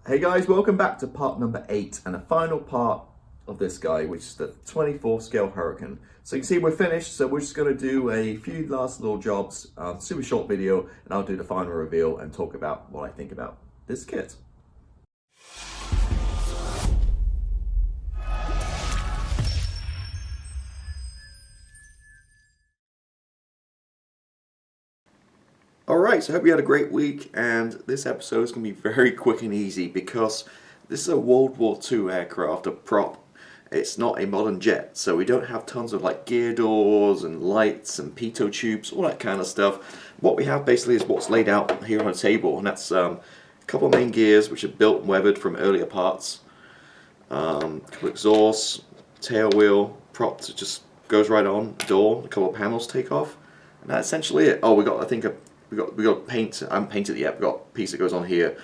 Hey guys, welcome back to part number 8 and a final part of this guy, which is the 24 scale Hurricane. So you can see we're finished, so we're just going to do a few last little jobs, super short video, and I'll do the final reveal and talk about what I think about this kit. Alright, so I hope you had a great week, and this episode is going to be very quick and easy because this is a World War II aircraft, a prop. It's not a modern jet, so we don't have tons of like gear doors and lights and pitot tubes, all that kind of stuff. What we have basically is what's laid out here on the table, and that's a couple of main gears which are built and weathered from earlier parts, a couple of exhausts, tail wheel, prop that just goes right on, door, a couple of panels take off, and that's essentially it. Oh, we got, I think, we got paint. I haven't painted it yet. We've got a piece that goes on here,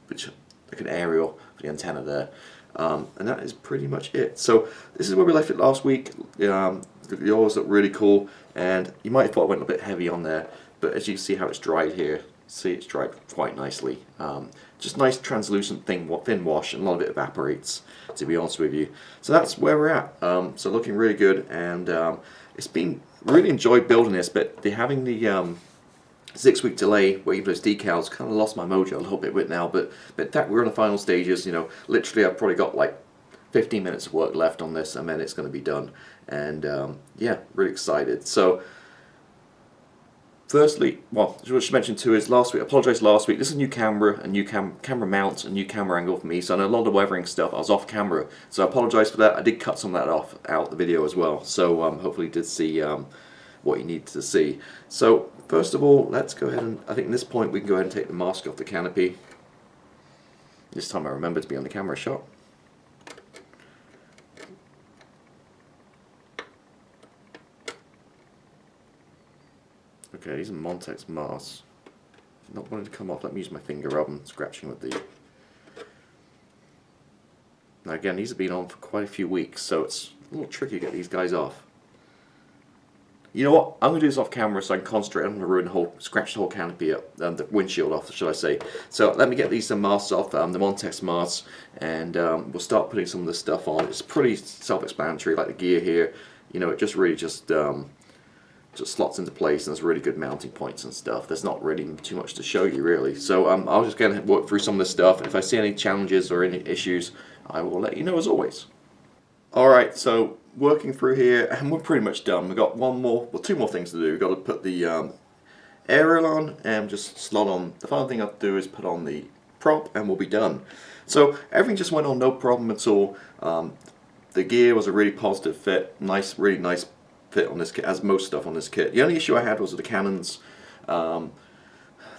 which like an aerial for the antenna there, and that is pretty much it. So this is where we left it last week. The oils look really cool, and you might have thought I went a bit heavy on there, but as you can see how it's dried here, see it's dried quite nicely. Just nice translucent thin wash, and a lot of it evaporates, to be honest with you. So that's where we're at. So looking really good, and it's been really enjoyed building this, but having the 6-week delay where you put those decals kind of lost my mojo a little bit with now, but in fact we're in the final stages. You know, literally I've probably got like 15 minutes of work left on this and then it's going to be done, and yeah, really excited. So firstly, well, what I should mention too is last week, I apologise last week, this is a new camera, a new camera mount, a new camera angle for me, so I know a lot of the weathering stuff, I was off camera, so I apologise for that. I did cut some of that out the video as well, so hopefully you did see what you need to see. So first of all, let's go ahead and, I think at this point we can go ahead and take the mask off the canopy. This time I remember to be on the camera shot. Okay, these are Montex masks. Not wanting to come off. Let me use my finger rather than scratching with the... Now again, these have been on for quite a few weeks, so it's a little tricky to get these guys off. You know what? I'm going to do this off camera so I can concentrate. I'm going to scratch the whole canopy up, the windshield off, should I say. So let me get these masks off, the Montex masks, and we'll start putting some of this stuff on. It's pretty self-explanatory, like the gear here. You know, it just really just slots into place, and there's really good mounting points and stuff. There's not really too much to show you, really. So I'll just go and work through some of this stuff, and if I see any challenges or any issues, I will let you know as always. Alright, so working through here, and we're pretty much done. We've got two more things to do. We've got to put the aerial on and just slot on. The final thing I have to do is put on the prop, and we'll be done. So everything just went on no problem at all. The gear was a really positive fit, really nice fit on this kit, as most stuff on this kit. The only issue I had was with the cannons.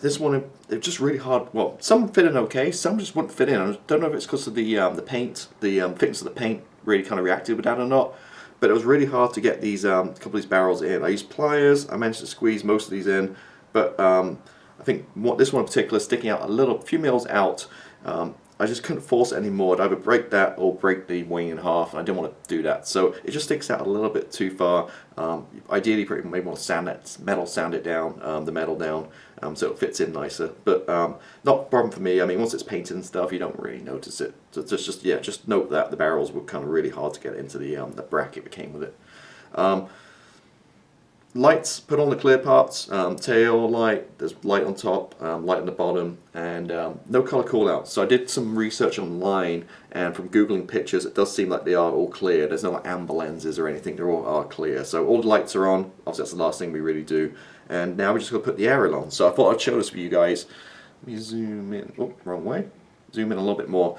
This one, it just really hard. Well, some fit in okay, some just wouldn't fit in. I don't know if it's because of the paint, the thickness of the paint really kind of reacted with that or not. But it was really hard to get these couple of these barrels in. I used pliers. I managed to squeeze most of these in, but I think this one in particular, sticking out a few mils out. I just couldn't force it anymore. I'd either break that or break the wing in half, and I didn't want to do that. So it just sticks out a little bit too far. Ideally, you maybe want to sand it down, the metal down, so it fits in nicer. But not a problem for me. I mean, once it's painted and stuff, you don't really notice it. So just note that the barrels were kind of really hard to get into the bracket that came with it. Lights, put on the clear parts, tail light, there's light on top, light on the bottom, and no color call out. So I did some research online, and from googling pictures it does seem like they are all clear. There's no amber lenses or anything, they all are clear. So all the lights are on. Obviously that's the last thing we really do. And now we're just going to put the aerial on. So I thought I'd show this for you guys. Let me zoom in, oh, wrong way. Zoom in a little bit more.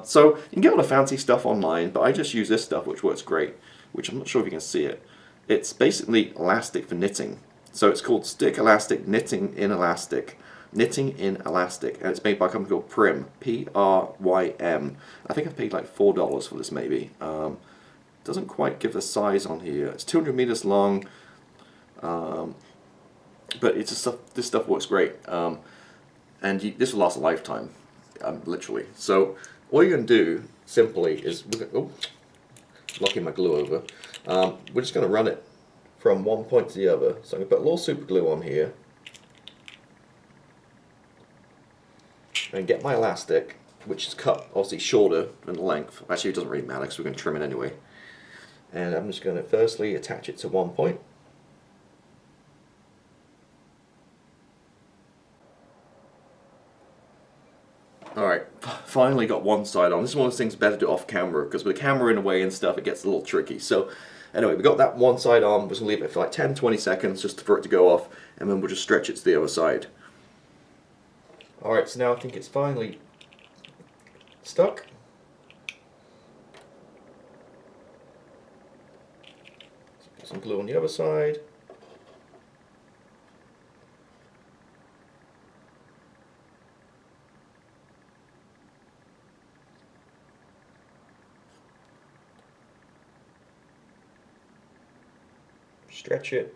So you can get all the fancy stuff online, but I just use this stuff which works great, which I'm not sure if you can see it. It's basically elastic for knitting. So it's called Stick Elastic Knitting in Elastic. Knitting in Elastic. And it's made by a company called Prym. P-R-Y-M. I think I paid like $4 for this maybe. Doesn't quite give the size on here. It's 200 meters long. But it's just this stuff works great. And this will last a lifetime. Literally. So all you're going to do simply is... Locking my glue over. We're just going to run it from one point to the other. So I'm going to put a little super glue on here and get my elastic which is cut obviously shorter than the length. Actually, it doesn't really matter because we're going to trim it anyway. And I'm just going to firstly attach it to one point. Alright, finally got one side on. This is one of those things better to do off camera, because with the camera in the way and stuff, it gets a little tricky. So anyway, we got that one side on. We're just going to leave it for like 10-20 seconds just for it to go off, and then we'll just stretch it to the other side. Alright, so now I think it's finally stuck. Put some glue on the other side. Stretch it.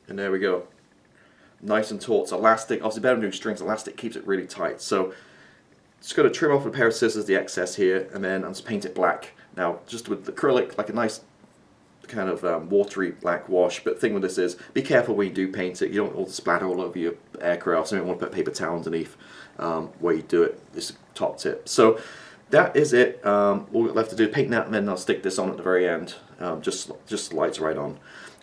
And there we go. Nice and taut. It's elastic. Obviously better than doing strings. Elastic keeps it really tight. So just got to trim off with a pair of scissors the excess here, and then I'll just paint it black. Now just with acrylic, like a nice kind of watery black wash. But the thing with this is, be careful when you do paint it. You don't want all to splatter all over your aircraft, so you don't want to put paper towel underneath where you do it. This is a top tip. So that is it. All we've got left to do is paint that, and then I'll stick this on at the very end. Just slides right on.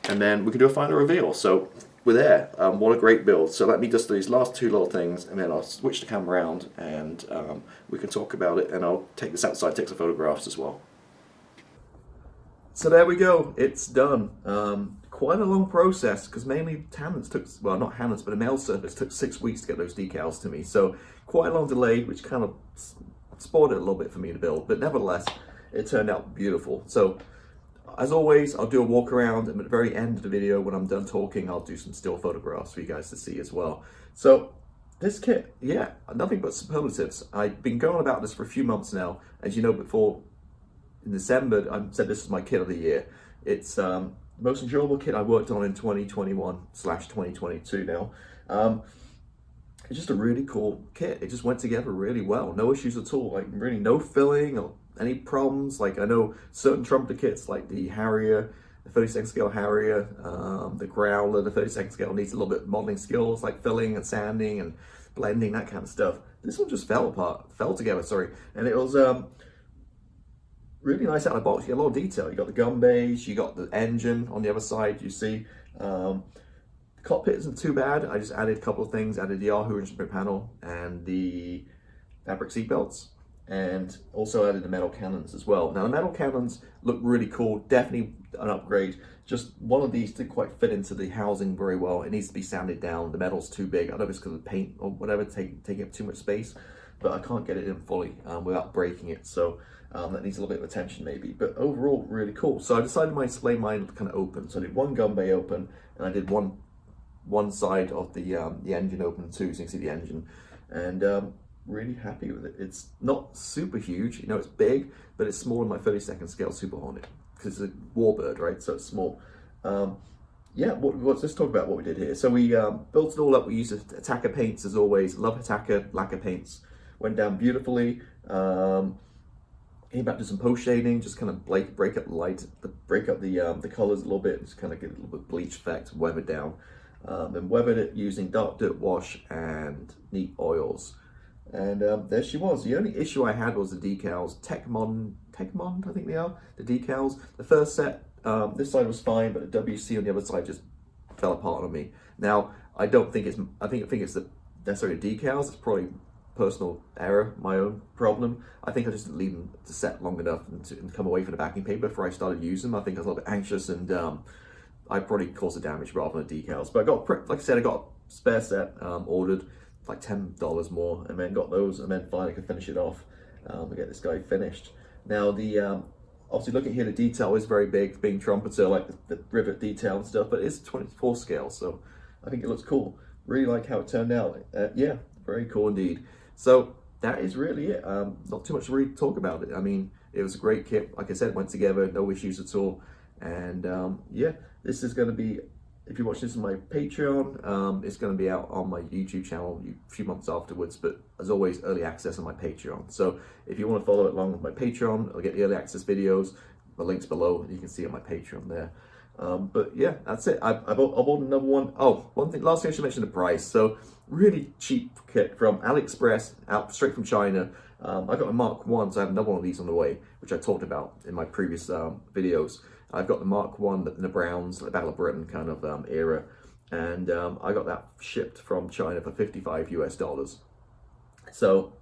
And then we can do a final reveal. So we're there. What a great build. So let me just do these last two little things, and then I'll switch the camera around, and we can talk about it, and I'll take this outside, take some photographs as well. So there we go. It's done. Quite a long process, because mainly Hannah's took, well, not Hannah's, but a mail service took 6 weeks to get those decals to me. So quite a long delay, which kind of spoiled it a little bit for me to build, but nevertheless, it turned out beautiful. So as always, I'll do a walk around, and at the very end of the video, when I'm done talking, I'll do some still photographs for you guys to see as well. So this kit, yeah, nothing but superlatives. I've been going about this for a few months now. As you know, before in December, I said this is my kit of the year. It's the most enjoyable kit I worked on in 2021/2022 now. It's just a really cool kit. It just went together really well. No issues at all. Like really no filling or any problems. Like I know certain trumpeter kits like the Harrier, the 32nd scale Harrier, the Growler, the 32nd scale needs a little bit of modeling skills like filling and sanding and blending, that kind of stuff. This one just fell together, sorry. And it was really nice out of the box. You get a lot of detail. You got the gun bays, you got the engine on the other side, you see. The cockpit isn't too bad. I just added a couple of things, added the Yahoo instrument panel and the fabric seat belts, and also added the metal cannons as well. Now the metal cannons look really cool, definitely an upgrade. Just one of these didn't quite fit into the housing very well. It needs to be sanded down. The metal's too big. I don't know if it's because of the paint or whatever, taking up too much space, but I can't get it in fully without breaking it. So that needs a little bit of attention maybe, but overall really cool. So I decided my display mine kind of open. So I did one gun bay open, and I did one side of the engine open too, so you can see the engine, and really happy with it. It's not super huge, you know, it's big, but it's smaller than my 32nd scale Super Hornet because it's a warbird, right? So it's small. Yeah, let's talk about what we did here. So we built it all up. We used Attacker paints as always. Love Attacker lacquer paints. Went down beautifully. Came back to some post shading, just kind of break up the light, break up the colors a little bit, just kind of get a little bit bleach effect, weathered down. Then weathered it using dark dirt wash and neat oils. And there she was. The only issue I had was the decals. Techmond, I think they are, the decals. The first set, this side was fine, but the WC on the other side just fell apart on me. Now, I think it's necessarily decals. It's probably personal error, my own problem. I think I just didn't leave them to set long enough and come away from the backing paper before I started using them. I think I was a little bit anxious, and I probably caused the damage rather than the decals. But I got, like I said, I got a spare set ordered, like $10 more, and then got those, and then finally could finish it off and get this guy finished. Now the obviously look at here, the detail is very big, being Trumpeter, like the rivet detail and stuff, but it is 24 scale, so I think it looks cool. Really like how it turned out. Yeah, very cool indeed. So that is really it. Not too much to really talk about it. I mean, it was a great kit. Like I said, went together, no issues at all. And yeah, this is going to be, if you're watching this on my Patreon, it's going to be out on my YouTube channel a few months afterwards. But as always, early access on my Patreon. So if you want to follow along with my Patreon, I'll get the early access videos. The link's below. You can see on my Patreon there. But yeah, that's it. I bought another one. Oh, one thing, last thing I should mention, the price. So really cheap kit from AliExpress, out straight from China. I got a Mark 1, so I have another one of these on the way, which I talked about in my previous videos. I've got the Mark 1 in the Browns, the Battle of Britain kind of era, and I got that shipped from China for $55 US. So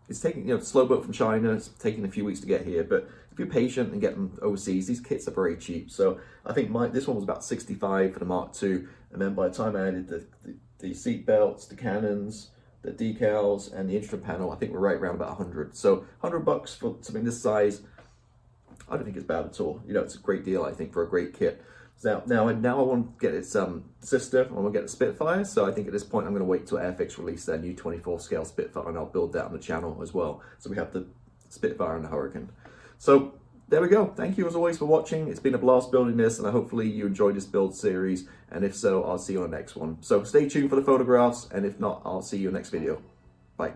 it's taking, slow boat from China. It's taking a few weeks to get here, but if you're patient and get them overseas, these kits are very cheap. So I think this one was about 65 for the Mark II, and then by the time I added the seat belts, the cannons, the decals, and the instrument panel, I think we're right around about 100. So $100 for something this size, I don't think it's bad at all. It's a great deal, I think, for a great kit. So now I want to get its sister. I want to get the Spitfire. So I think at this point I'm going to wait till Airfix release their new 24 scale Spitfire, and I'll build that on the channel as well. So we have the Spitfire and the Hurricane. So there we go. Thank you as always for watching. It's been a blast building this, and hopefully you enjoyed this build series. And if so, I'll see you on the next one. So stay tuned for the photographs, and if not, I'll see you in the next video. Bye.